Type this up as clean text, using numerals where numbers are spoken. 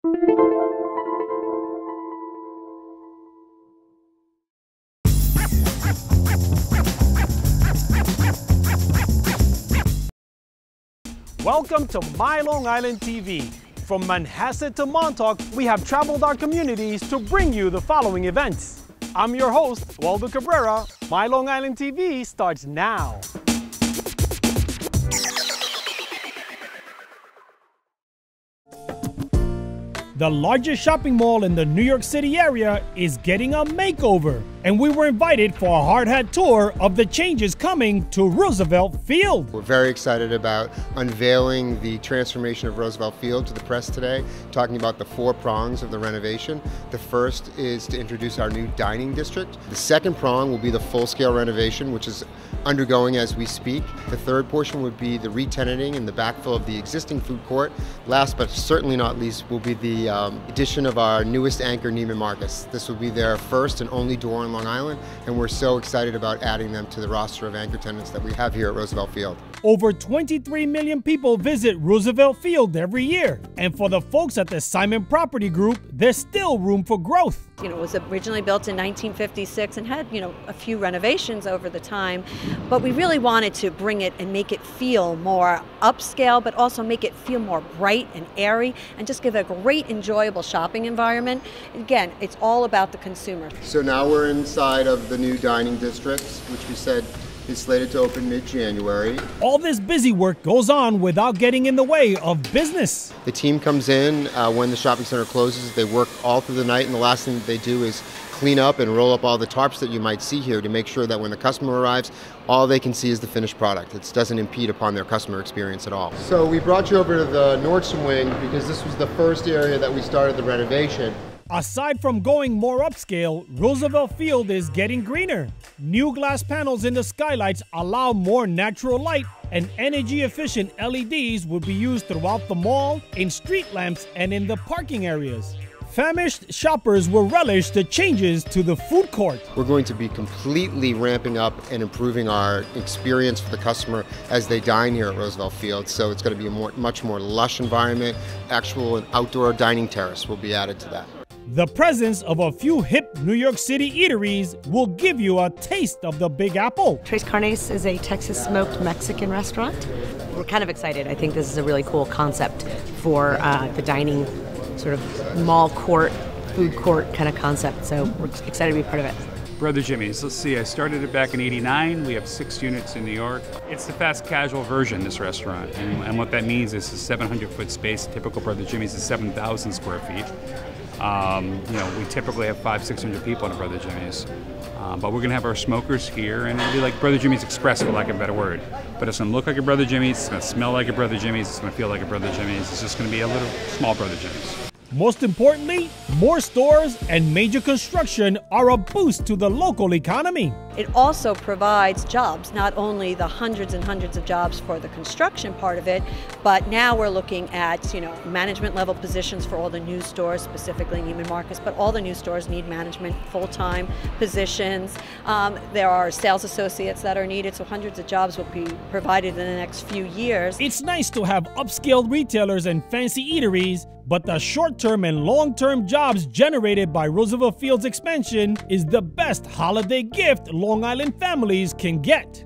Welcome to MyLITV. From Manhasset to Montauk, we have traveled our communities to bring you the following events. I'm your host, Waldo Cabrera. MyLITV starts now. The largest shopping mall in the New York City area is getting a makeover, and we were invited for a hard hat tour of the changes coming to Roosevelt Field. We're very excited about unveiling the transformation of Roosevelt Field to the press today, talking about the 4 prongs of the renovation. The first is to introduce our new dining district. The second prong will be the full-scale renovation, which is undergoing as we speak. The third portion would be the re-tenanting and the backfill of the existing food court. Last but certainly not least will be the addition of our newest anchor, Neiman Marcus. This will be their first and only door on Long Island, and we're so excited about adding them to the roster of anchor tenants that we have here at Roosevelt Field. Over 23 million people visit Roosevelt Field every year, and for the folks at the Simon Property Group, there's still room for growth. It was originally built in 1956 and had, a few renovations over the time, but we really wanted to bring it and make it feel more upscale, but also make it feel more bright and airy, and just give a great, enjoyable shopping environment. Again, it's all about the consumer. So now we're inside of the new dining district, which we said is slated to open mid-January. All this busy work goes on without getting in the way of business. The team comes in when the shopping center closes. They work all through the night, and the last thing that they do is clean up and roll up all the tarps that you might see here to make sure that when the customer arrives, all they can see is the finished product. It doesn't impede upon their customer experience at all. So we brought you over to the Nordstrom wing because this was the first area that we started the renovation. Aside from going more upscale, Roosevelt Field is getting greener. New glass panels in the skylights allow more natural light, and energy-efficient LEDs will be used throughout the mall, in street lamps, and in the parking areas. Famished shoppers will relish the changes to the food court. We're going to be completely ramping up and improving our experience for the customer as they dine here at Roosevelt Field. So it's going to be a much more lush environment. Actual and outdoor dining terrace will be added to that. The presence of a few hip New York City eateries will give you a taste of the Big Apple. Tres Carnes is a Texas smoked Mexican restaurant. We're kind of excited. I think this is a really cool concept for the dining sort of mall court, food court kind of concept. So we're excited to be part of it. Brother Jimmy's. Let's see, I started it back in '89. We have 6 units in New York. It's the fast casual version, this restaurant. And what that means is a 700-foot space. Typical Brother Jimmy's is 7,000 square feet. We typically have 500-600 people in a Brother Jimmy's. But we're going to have our smokers here, and it'll be like Brother Jimmy's Express, for lack of a better word. But it's going to look like a Brother Jimmy's, it's going to smell like a Brother Jimmy's, it's going to feel like a Brother Jimmy's. It's just going to be a little small Brother Jimmy's. Most importantly, more stores and major construction are a boost to the local economy. It also provides jobs, not only the hundreds and hundreds of jobs for the construction part of it, but now we're looking at, management level positions for all the new stores, specifically Neiman Marcus, but all the new stores need management, full-time positions. There are sales associates that are needed, so hundreds of jobs will be provided in the next few years. It's nice to have upscale retailers and fancy eateries, but the short-term and long-term jobs generated by Roosevelt Field's expansion is the best holiday gift Long Island families can get.